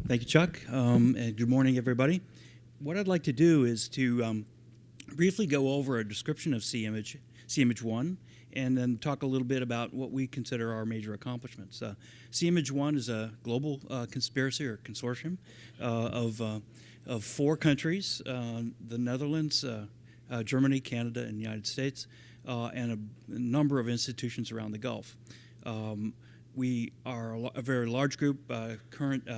Thank you, Chuck, and good morning, everybody. What I'd like to do is to briefly go over a description of CIMAGE-1, and then talk a little bit about what we consider our major accomplishments. CIMAGE-1 is a global conspiracy or consortium of 4 countries, the Netherlands, Germany, Canada, and the United States, and a number of institutions around the Gulf. We are a very large group. Current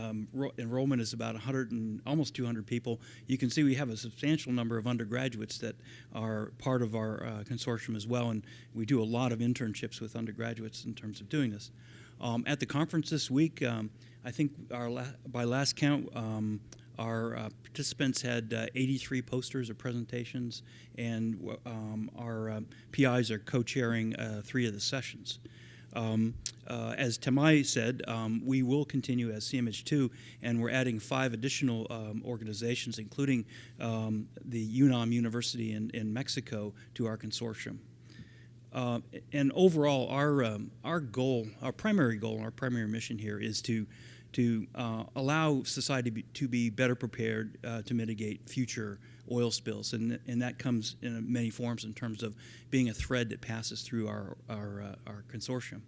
enrollment is about 100 and almost 200 people. You can see we have a substantial number of undergraduates that are part of our consortium as well, and we do a lot of internships with undergraduates in terms of doing this. At the conference this week, I think by last count, our participants had 83 posters or presentations, and our PIs are co-chairing 3 of the sessions. As Tamai said, we will continue as CMH2, and we're adding 5 additional organizations, including the UNAM University in Mexico, to our consortium. And overall, our goal, our primary goal, our primary mission here is to allow society to be better prepared to mitigate future oil spills, and that comes in many forms in terms of being a thread that passes through our consortium.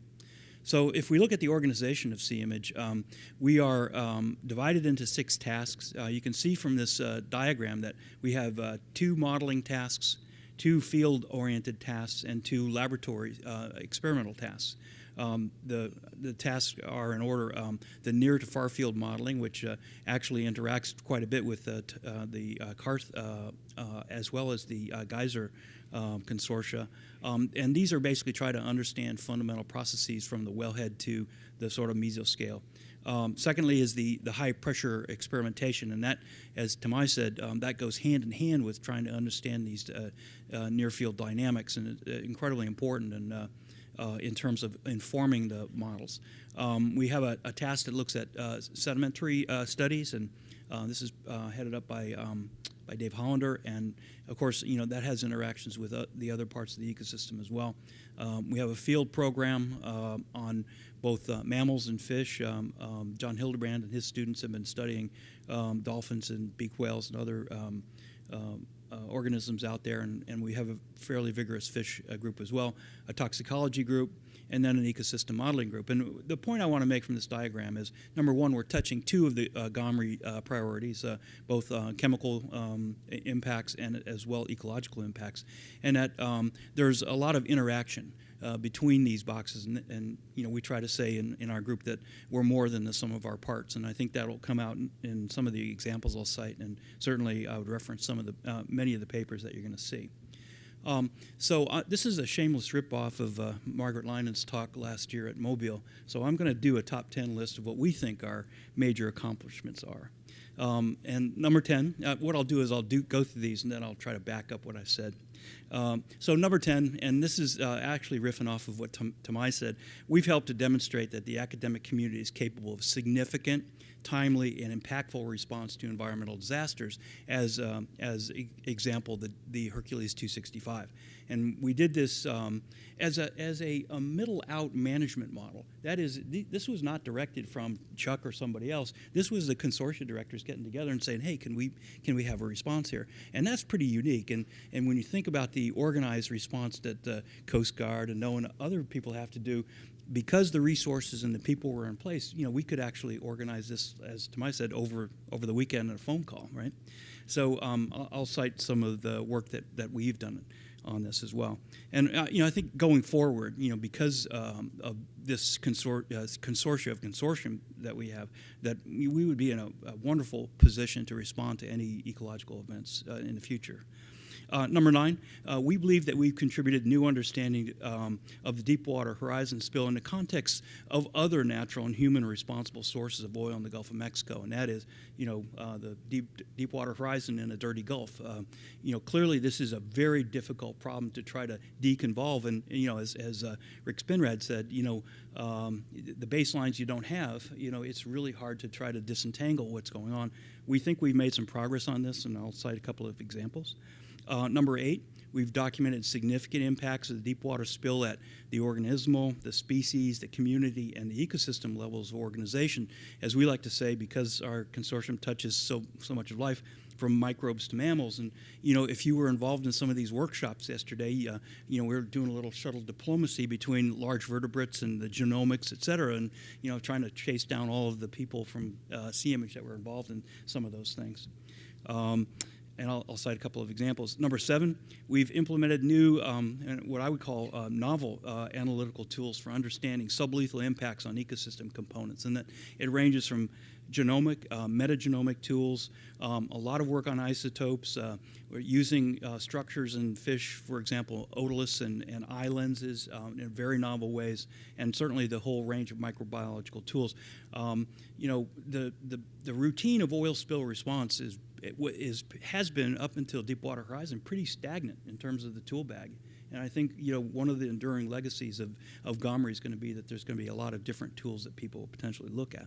So if we look at the organization of CIMAGE, we are divided into 6 tasks. You can see from this diagram that we have 2 modeling tasks, 2 field-oriented tasks, and 2 laboratory experimental tasks. The tasks are in order: the near to far field modeling, which actually interacts quite a bit with the Carth as well as the geyser consortia. And these are basically try to understand fundamental processes from the wellhead to the sort of mesoscale. Secondly is the high pressure experimentation, and that, as Tamai said, that goes hand in hand with trying to understand these near field dynamics, and it's incredibly important and in terms of informing the models. We have a task that looks at sedimentary studies, and this is headed up by Dave Hollander, and of course, that has interactions with the other parts of the ecosystem as well. We have a field program on both mammals and fish. John Hildebrand and his students have been studying dolphins and beaked whales and other organisms out there, and we have a fairly vigorous fish group as well, a toxicology group, and then an ecosystem modeling group. And the point I want to make from this diagram is, number one, we're touching 2 of the GOMRI priorities, both chemical impacts and as well ecological impacts, and that there's a lot of interaction between these boxes, and we try to say in our group that we're more than the sum of our parts, and I think that'll come out in some of the examples I'll cite, and certainly I would reference some of the many of the papers that you're going to see. So this is a shameless ripoff of Margaret Linen's talk last year at Mobile, so I'm going to do a top 10 list of what we think our major accomplishments are. And number 10, what I'll do is I'll go through these, and then I'll try to back up what I said. So number 10, and this is actually riffing off of what Tamai said, we've helped to demonstrate that the academic community is capable of significant, timely, and impactful response to environmental disasters, as example, the Hercules 265. And we did this as a middle-out management model. That is, this was not directed from Chuck or somebody else. This was the consortia directors getting together and saying, hey, can we have a response here? And that's pretty unique. And when you think about the organized response that the Coast Guard and NOAA and other people have to do, because the resources and the people were in place, we could actually organize this, as Tamai said, over the weekend in a phone call, right? So I'll cite some of the work that we've done on this as well. And I think going forward, because of this consortium that we have, that we would be in a wonderful position to respond to any ecological events in the future. Number 9, we believe that we've contributed new understanding of the Deepwater Horizon spill in the context of other natural and human responsible sources of oil in the Gulf of Mexico, and that is, the Deepwater Horizon and the Dirty Gulf. Clearly this is a very difficult problem to try to deconvolve, and as Rick Spinrad said, the baselines you don't have, it's really hard to try to disentangle what's going on. We think we've made some progress on this, and I'll cite a couple of examples. Number 8, we've documented significant impacts of the deep water spill at the organismal, the species, the community, and the ecosystem levels of organization, as we like to say, because our consortium touches so much of life, from microbes to mammals. And, if you were involved in some of these workshops yesterday, we were doing a little shuttle diplomacy between large vertebrates and the genomics, et cetera, and, trying to chase down all of the people from CMH that were involved in some of those things. And I'll cite a couple of examples. Number 7, we've implemented new, and what I would call novel analytical tools for understanding sublethal impacts on ecosystem components. And that it ranges from genomic, metagenomic tools, a lot of work on isotopes. We're using structures in fish, for example, otoliths and eye lenses in very novel ways, and certainly the whole range of microbiological tools. The routine of oil spill response has been, up until Deepwater Horizon, pretty stagnant in terms of the tool bag. And I think one of the enduring legacies of GOMRI is going to be that there's going to be a lot of different tools that people will potentially look at.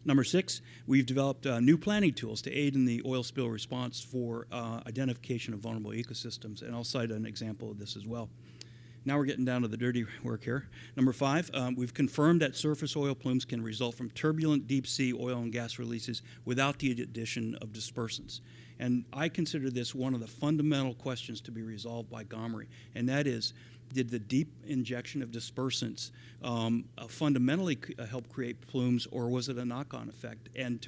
Number 6, we've developed new planning tools to aid in the oil spill response for identification of vulnerable ecosystems, and I'll cite an example of this as well. Now we're getting down to the dirty work here. Number 5, we've confirmed that surface oil plumes can result from turbulent deep sea oil and gas releases without the addition of dispersants. And I consider this one of the fundamental questions to be resolved by GOMRI, and that is, did the deep injection of dispersants fundamentally help create plumes, or was it a knock-on effect? And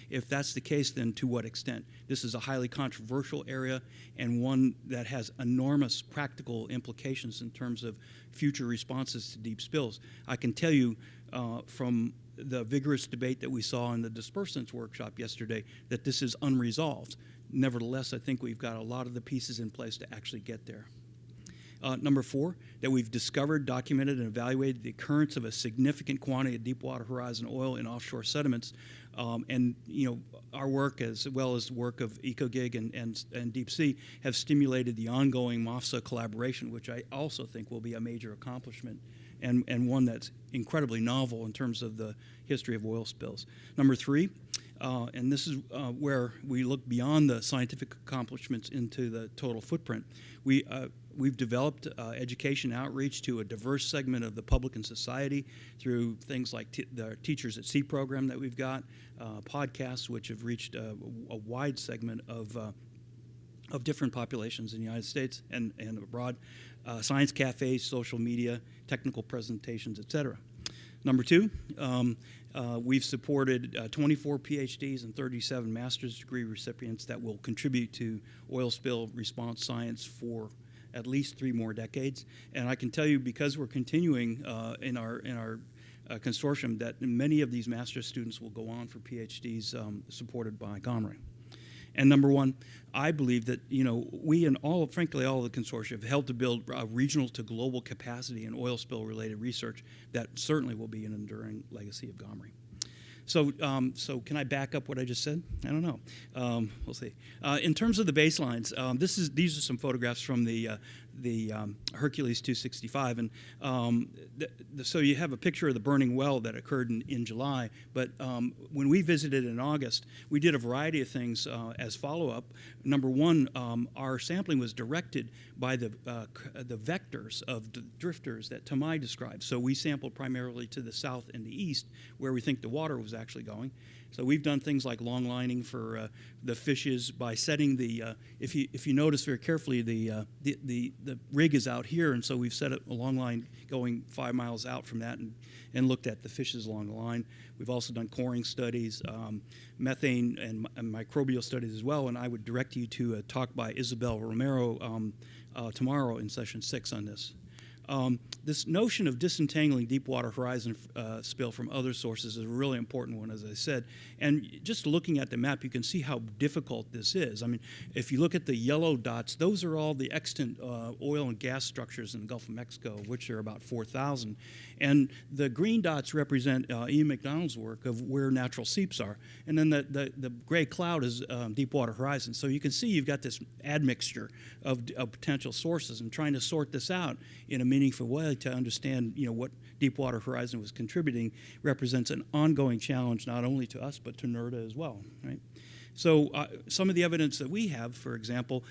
if that's the case, then to what extent? This is a highly controversial area, and one that has enormous practical implications in terms of future responses to deep spills. I can tell you from the vigorous debate that we saw in the dispersants workshop yesterday that this is unresolved. Nevertheless, I think we've got a lot of the pieces in place to actually get there. Number 4, that we've discovered, documented, and evaluated the occurrence of a significant quantity of Deepwater Horizon oil in offshore sediments. And our work, as well as the work of EcoGig and Deep Sea, have stimulated the ongoing MOFSA collaboration, which I also think will be a major accomplishment and one that's incredibly novel in terms of the history of oil spills. Number 3, and this is where we look beyond the scientific accomplishments into the total footprint. We've developed education outreach to a diverse segment of the public and society through things like the Teachers at Sea program that we've got, podcasts which have reached a wide segment of different populations in the United States and abroad, science cafes, social media, technical presentations, et cetera. Number 2, we've supported 24 PhDs and 37 master's degree recipients that will contribute to oil spill response science for at least 3 more decades. And I can tell you, because we're continuing in our consortium, that many of these master's students will go on for PhDs supported by GOMRI. And number 1, I believe that we and frankly all of the consortia have helped to build a regional to global capacity in oil spill related research that certainly will be an enduring legacy of GOMRI. So can I back up what I just said? I don't know. We'll see. In terms of the baselines, these are some photographs from the Hercules 265, and so you have a picture of the burning well that occurred in July. But when we visited in August, we did a variety of things as follow-up. Number 1, our sampling was directed by the vectors of the drifters that Tamai described. So we sampled primarily to the south and the east, where we think the water was actually going. So we've done things like long lining for the fishes by setting the. If you notice very carefully, the rig is out here, and so we've set a long line going 5 miles out from that, and looked at the fishes along the line. We've also done coring studies, methane and microbial studies as well. And I would direct you to a talk by Isabel Romero tomorrow in session 6 on this. This notion of disentangling Deepwater Horizon spill from other sources is a really important one, as I said. And just looking at the map, you can see how difficult this is. I mean, if you look at the yellow dots, those are all the extant oil and gas structures in the Gulf of Mexico, which are about 4,000. And the green dots represent Ian McDonald's work of where natural seeps are. And then the gray cloud is Deepwater Horizon. So you can see you've got this admixture of potential sources, and trying to sort this out in a meaningful way to understand what Deepwater Horizon was contributing represents an ongoing challenge not only to us but to NERDA as well, right? So some of the evidence that we have, for example,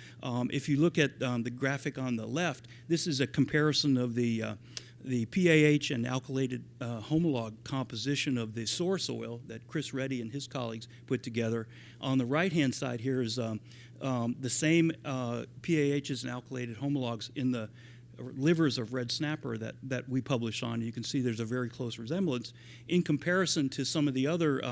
if you look at the graphic on the left, this is a comparison of the PAH and alkylated homolog composition of the source oil that Chris Reddy and his colleagues put together. On the right-hand side here is the same PAHs and alkylated homologs in the livers of red snapper that we publish on. You can see there's a very close resemblance in comparison to some of the other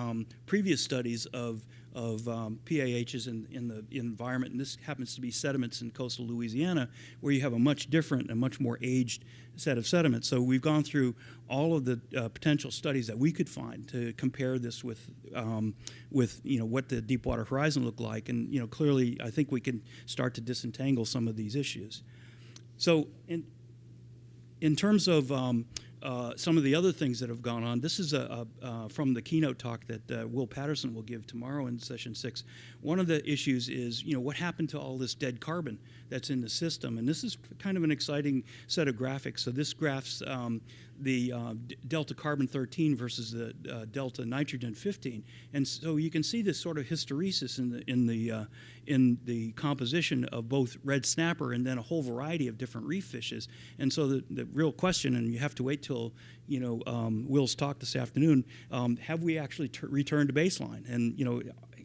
previous studies of PAHs in the environment, and this happens to be sediments in coastal Louisiana, where you have a much different and much more aged set of sediments. So we've gone through all of the potential studies that we could find to compare this with what the Deepwater Horizon looked like, and clearly I think we can start to disentangle some of these issues. So in terms of some of the other things that have gone on, this is from the keynote talk that Will Patterson will give tomorrow in session 6. One of the issues is, what happened to all this dead carbon that's in the system? And this is kind of an exciting set of graphics. So this graphs the delta carbon 13 versus the delta nitrogen 15, and so you can see this sort of hysteresis in the composition of both red snapper and then a whole variety of different reef fishes. And so the real question, and you have to wait till Will's talk this afternoon, have we actually returned to baseline? And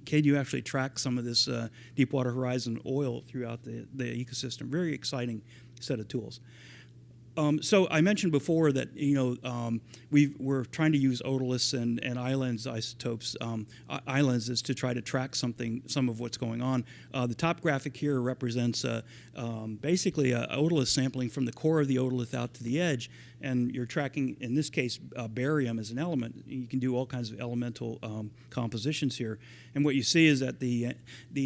can you actually track some of this Deepwater Horizon oil throughout the ecosystem? Very exciting set of tools. So I mentioned before that we're trying to use odorless and islands isotopes, islands, to try to track some of what's going on. The top graphic here represents basically a odorless sampling from the core of the otolith out to the edge, and you're tracking, in this case, barium as an element. You can do all kinds of elemental compositions here, and what you see is that the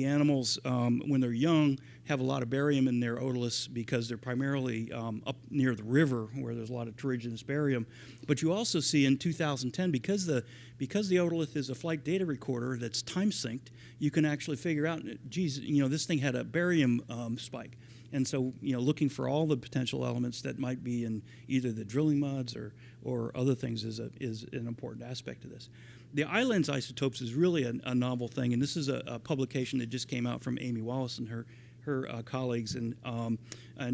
animals, when they're young, have a lot of barium in their otoliths because they're primarily up near the river where there's a lot of terrigenous barium. But you also see in 2010, because the otolith is a flight data recorder that's time synced, you can actually figure out, geez, this thing had a barium spike. And so, looking for all the potential elements that might be in either the drilling muds or other things is an important aspect of this. The islands isotopes is really a novel thing, and this is a publication that just came out from Amy Wallace and her colleagues, and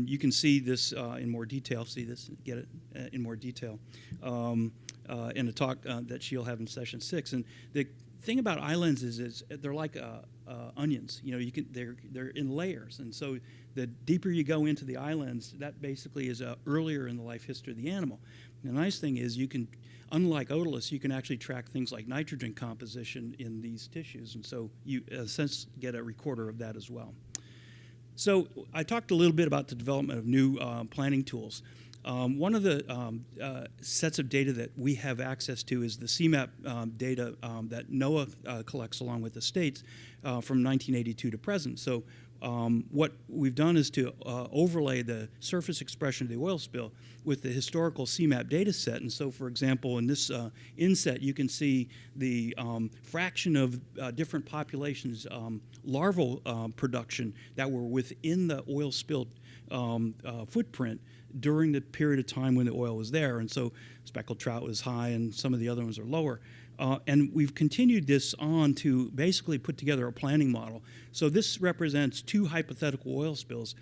you can see this in more detail. See this, get it in more detail in a talk that she'll have in session 6. And the thing about islands is they're like onions. They're in layers, and so the deeper you go into the islands, that basically is earlier in the life history of the animal. And the nice thing is unlike otoliths, you can actually track things like nitrogen composition in these tissues, and so you, in a sense, get a recorder of that as well. So I talked a little bit about the development of new planning tools. One of the sets of data that we have access to is the CMAP data that NOAA collects along with the states from 1982 to present. So what we've done is to overlay the surface expression of the oil spill with the historical CMAP data set. And so, for example, in this inset, you can see the fraction of different populations' larval production that were within the oil spill footprint during the period of time when the oil was there. And so speckled trout was high and some of the other ones are lower. And we've continued this on to basically put together a planning model. So this represents 2 hypothetical oil spills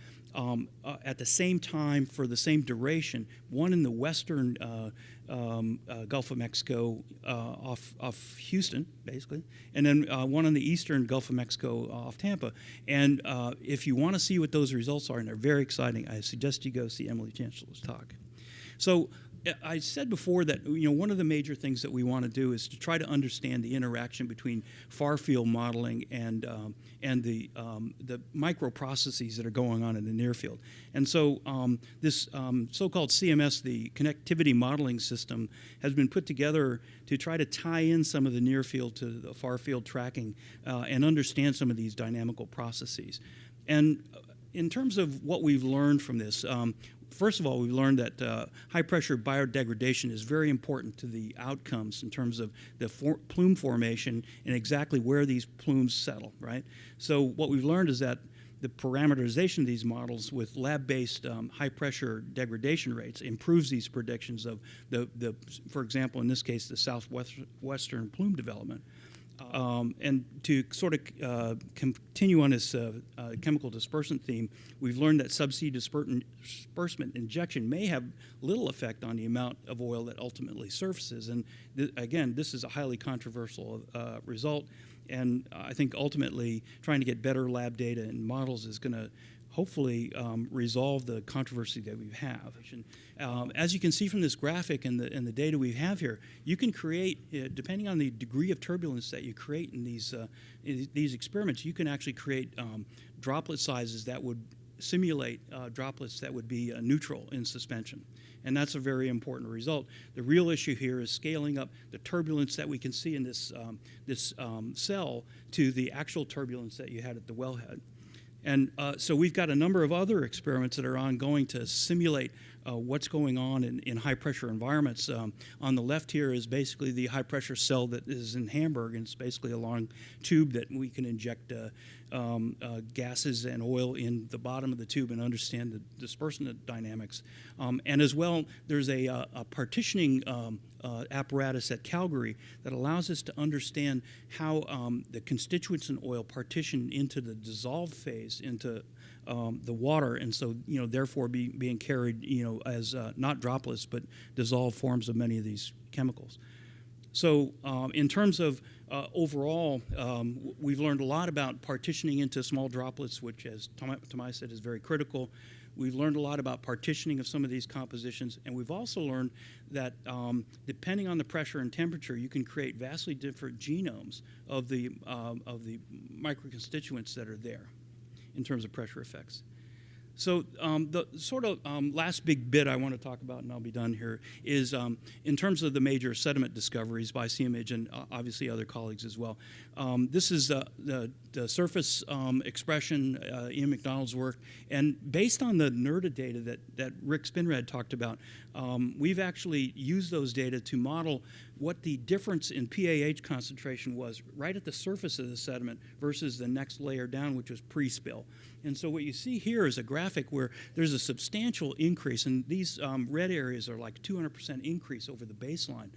at the same time for the same duration, one in the western Gulf of Mexico off Houston, basically, and then one in the eastern Gulf of Mexico off Tampa. And if you want to see what those results are, and they're very exciting, I suggest you go see Emily Chancellor's talk. So I said before that one of the major things that we want to do is to try to understand the interaction between far field modeling and the micro processes that are going on in the near field. And so this so-called CMS, the Connectivity Modeling System, has been put together to try to tie in some of the near field to the far field tracking and understand some of these dynamical processes. And in terms of what we've learned from this, first of all, we've learned that high-pressure biodegradation is very important to the outcomes in terms of the plume formation and exactly where these plumes settle, right? So what we've learned is that the parameterization of these models with lab-based high-pressure degradation rates improves these predictions of for example, in this case, the southwestern plume development. And to sort of continue on this chemical dispersant theme, we've learned that subsea disbursement injection may have little effect on the amount of oil that ultimately surfaces. And again, this is a highly controversial result. And I think ultimately trying to get better lab data and models is going to hopefully resolve the controversy that we have. As you can see from this graphic and the data we have here, you can create, depending on the degree of turbulence that you create in these experiments, you can actually create droplet sizes that would simulate droplets that would be neutral in suspension. And that's a very important result. The real issue here is scaling up the turbulence that we can see in this cell to the actual turbulence that you had at the wellhead. And so we've got a number of other experiments that are ongoing to simulate what's going on in high-pressure environments. On the left here is basically the high-pressure cell that is in Hamburg, and it's basically a long tube that we can inject gases and oil in the bottom of the tube and understand the dispersant dynamics. And as well, there's a partitioning apparatus at Calgary that allows us to understand how the constituents in oil partition into the dissolved phase into the water, and so therefore being carried as not droplets but dissolved forms of many of these chemicals. So in terms of overall, we've learned a lot about partitioning into small droplets, which, as Tomai said, is very critical. We've learned a lot about partitioning of some of these compositions, and we've also learned that depending on the pressure and temperature, you can create vastly different genomes of the microconstituents that are there in terms of pressure effects. So the sort of last big bit I want to talk about, and I'll be done here, is in terms of the major sediment discoveries by CMIH and obviously other colleagues as well. This is the surface expression, Ian McDonald's work, and based on the NERDA data that Rick Spinrad talked about, we've actually used those data to model what the difference in PAH concentration was right at the surface of the sediment versus the next layer down, which was pre-spill. And so what you see here is a graphic where there's a substantial increase, and these red areas are like 200% increase over the baseline,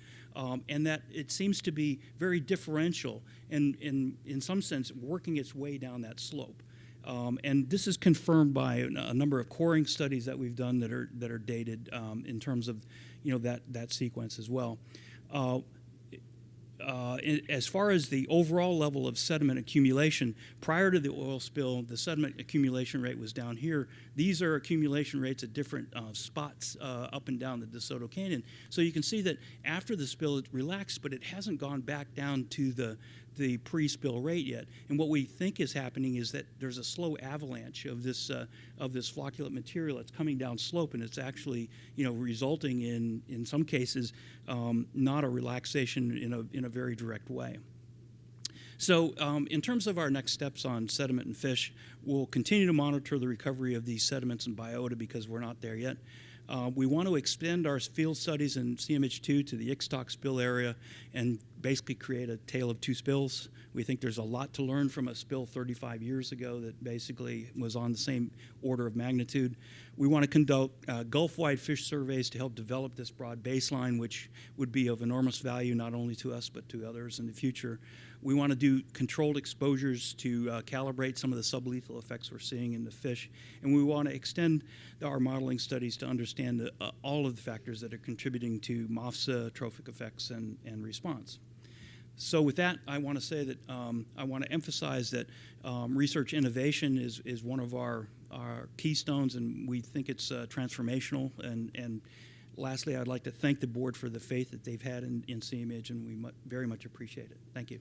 and that it seems to be very differential and in some sense working its way down that slope. And this is confirmed by a number of coring studies that we've done that are dated in terms of that sequence as well. As far as the overall level of sediment accumulation, prior to the oil spill, the sediment accumulation rate was down here. These are accumulation rates at different spots up and down the DeSoto Canyon. So you can see that after the spill, it relaxed, but it hasn't gone back down to the pre-spill rate yet. And what we think is happening is that there's a slow avalanche of this flocculate material that's coming down slope, and it's actually resulting in some cases not a relaxation in a very direct way. So in terms of our next steps on sediment and fish, we'll continue to monitor the recovery of these sediments and biota because we're not there yet. We want to extend our field studies in CMH2 to the Ixtoc spill area and basically create a tale of two spills. We think there's a lot to learn from a spill 35 years ago that basically was on the same order of magnitude. We want to conduct Gulf-wide fish surveys to help develop this broad baseline, which would be of enormous value not only to us but to others in the future. We want to do controlled exposures to calibrate some of the sublethal effects we're seeing in the fish. And we want to extend our modeling studies to understand all of the factors that are contributing to MOFSA, trophic effects, and response. So with that, I want to say that I want to emphasize that research innovation is one of our keystones, and we think it's transformational. And lastly, I'd like to thank the board for the faith that they've had in CMIH, and we very much appreciate it. Thank you.